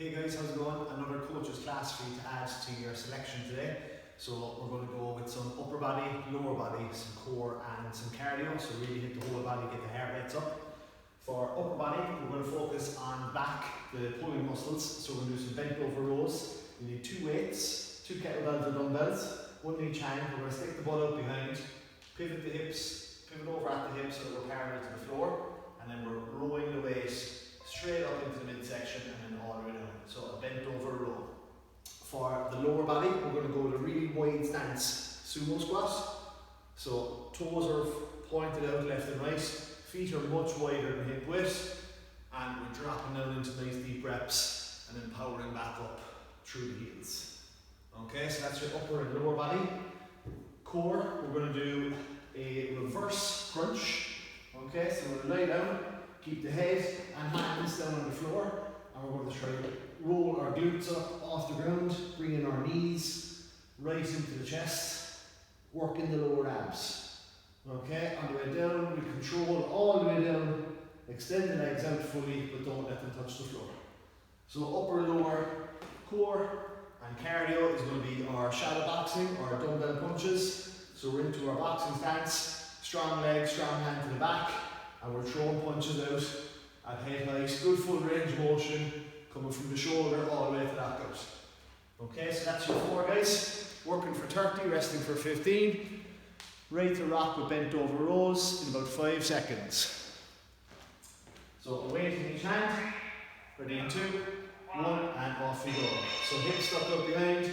Hey guys, how's it going? Another coach's class for you to add to your selection today. So we're going to go with some upper body, lower body, some core and some cardio. So really hit the whole body, get the heart rates up. For upper body, we're going to focus on back, the pulling muscles. So we're going to do some bent over rows. You need 2 weights, 2 kettlebells or dumbbells, 1 in each hand. We're going to stick the butt out behind, pivot the hips, pivot over at the hips so that we're parallel to the floor. And then we're rowing the weight straight up into the midsection and then all the way down. So a bent over row. For the lower body, we're going to go with a really wide stance sumo squat. So toes are pointed out left and right, feet are much wider than hip width, and we're dropping down into nice deep reps and then powering back up through the heels. Okay, so that's your upper and lower body. Core, we're going to do a reverse crunch. Okay, so we're going to lie down, keep the head and hands down on the floor, and we're going to try to roll our glutes up off the ground, bring in our knees right into the chest, working the lower abs. Okay, on the way down, we control all the way down, extend the legs out fully, but don't let them touch the floor. So upper, lower, core and cardio is going to be our shadow boxing or dumbbell punches. So we're into our boxing stance, strong legs, strong hand to the back, and we're throwing punches out at head height, good full range of motion, coming from the shoulder all the way to that goes. Okay, so that's your 4 guys. Working for 30, resting for 15. Ready to rock with bent over rows in about 5 seconds. So a weight in each hand. Ready in 2, 1, and off we go. So hips stuck up behind,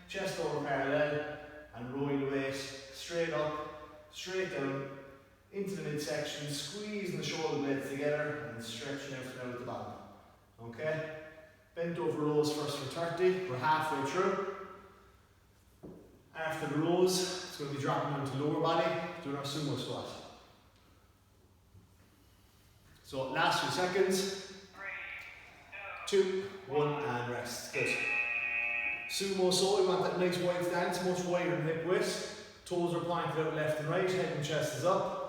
chest over parallel, and rowing the weight straight up, straight down, into the midsection, squeezing the shoulder blades together and stretching everything out at the bottom. Okay? Bent over rows first for 30, we're halfway through. After the rows, it's going to be dropping down to lower body, doing our sumo squat. So last few seconds. 2, 1, and rest. Good. Sumo, so we want that nice wide stance, much wider than hip width. Toes are pointed out left and right, head and chest is up.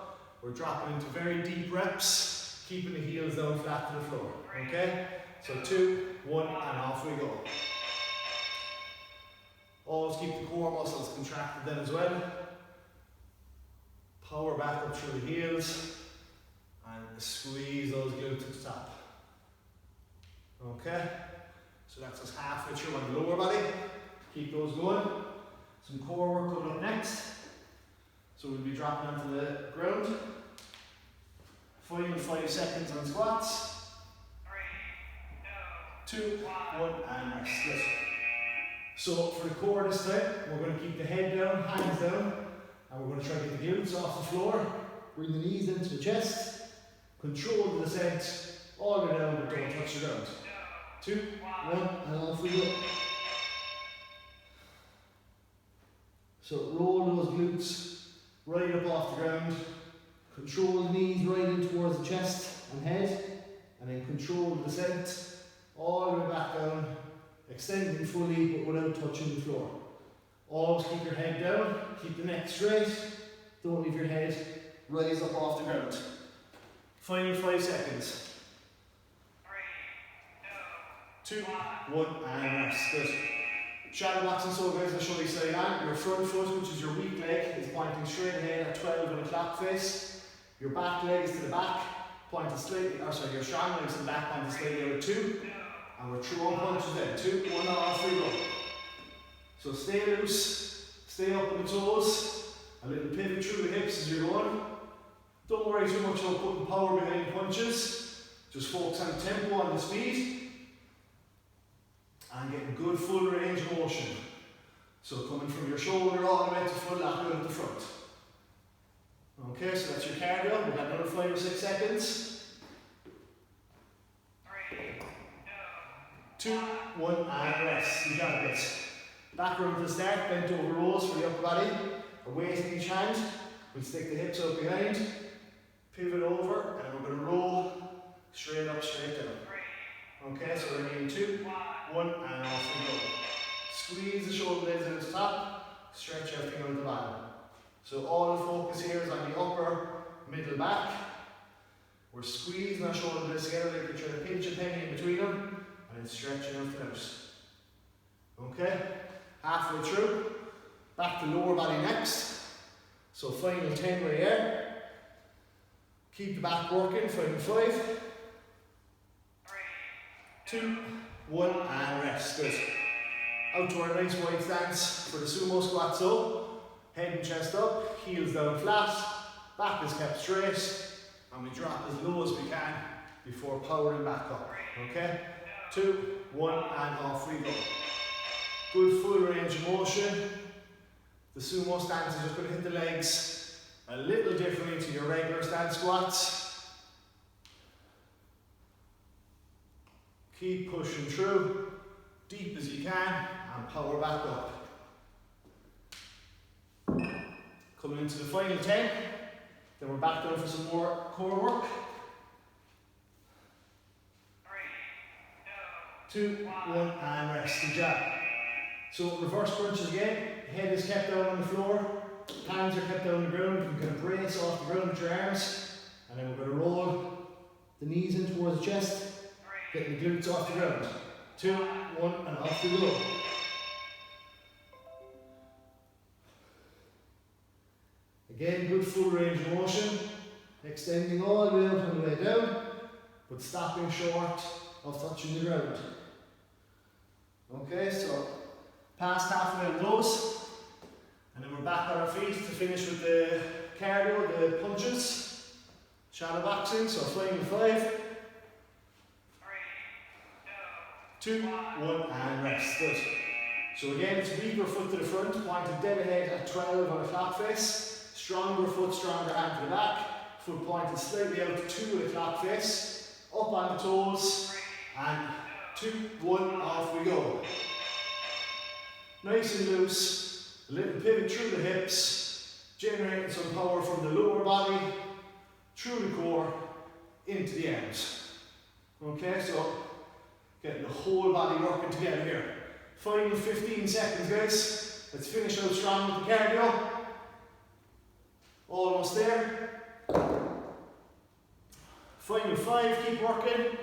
We're dropping into very deep reps, keeping the heels down flat to the floor. Okay? So 2, 1, and off we go. Always keep the core muscles contracted then as well. Power back up through the heels and squeeze those glutes to the top. Okay? So that's us halfway through on the lower body. Keep those going. Some core work coming up next. So we'll be dropping onto the ground. Final 5 seconds on squats. 3, 2, 1, and rest. Good. So for the core this time, we're going to keep the head down, hands down, and we're going to try to get the glutes off the floor. Bring the knees into the chest. Control the descent all the way down, but don't touch the ground. 2, 1, and off we go. So roll those glutes right up off the ground. Control the knees right in towards the chest and head, and then control the descent all the way back down, extending fully but without touching the floor. Always keep your head down, keep the neck straight, don't leave your head rise up off the ground. Final 5 seconds. 3, 2, 1, and rest. Good. Shadow boxing, so guys, I'll show you side on. Your front foot, which is your weak leg, is pointing straight ahead at 12 in a clock face. Your back leg is to the back, pointing slightly, your strong leg is to the back, pointing slightly out at 2. And we're throwing punches then. 2, 1, off we go. So stay loose, stay up on the toes, a little pivot through the hips as you're going. Don't worry too much about putting power behind punches. Just focus on tempo and the speed. And getting good full range of motion. So coming from your shoulder all the way to full lock out at the front. Okay, so that's your cardio. We've got another 5 or 6 seconds. 3, 2, 1, and rest. You got this. Back row to the start, bent over rows for the upper body. A weight in each hand. We'll stick the hips out behind. Pivot over, and we're going to roll straight up, straight down. Okay, so we're in 2, 1, and off we go. Squeeze the shoulder blades into the top, stretch everything out the bottom. So all the focus here is on the upper, middle, back. We're squeezing our shoulder blades together like we're trying to pinch a penny in between them. and then stretching everything out. Okay, halfway through, back to lower body next. So final 10 right here. Keep the back working, final 5, 2, 1, and rest. Good. Out to our nice wide stance for the sumo squat. So, head and chest up, heels down flat, back is kept straight, and we drop as low as we can before powering back up. Okay? 2, 1, and off we go. Good full range of motion. The sumo stance is just going to hit the legs a little differently to your regular stance squats. Keep pushing through, deep as you can, and power back up. Coming into the final 10, then we're back down for some more core work. 2, 1, and rest. Good job. So reverse crunches again, head is kept down on the floor, hands are kept down on the ground, you can brace off the ground with your arms, and then we're going to roll the knees in towards the chest, getting the glutes off the ground. 2, 1, and off we go. Again, good full range of motion, extending all the way out and the way down, but stopping short of touching the ground. Okay, so past halfway on those, and then we're back on our feet to finish with the cardio, the punches, shadow boxing. So final 5, 2, 1, and rest. Good. So again, it's weaker foot to the front, pointed dead ahead at 12 on a clock face. Stronger foot, stronger hand to the back. Foot pointed slightly out to 2 with a clock face. Up on the toes, and 2, 1, off we go. Nice and loose, a little pivot through the hips, generating some power from the lower body, through the core, into the arms. Okay, so getting the whole body working together here. Final 15 seconds, guys. Let's finish out strong with the cardio. Almost there. Final 5, keep working.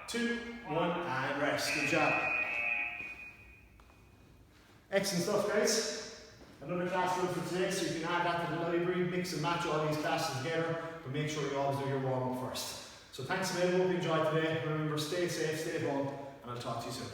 2, 1, and rest. Good job. Excellent stuff, guys. Another class run for today, so you can add that to the library, mix and match all these classes together, but make sure you always do your warm-up first. So thanks a million, hope you enjoyed today. Remember, stay safe, stay at home, and I'll talk to you soon.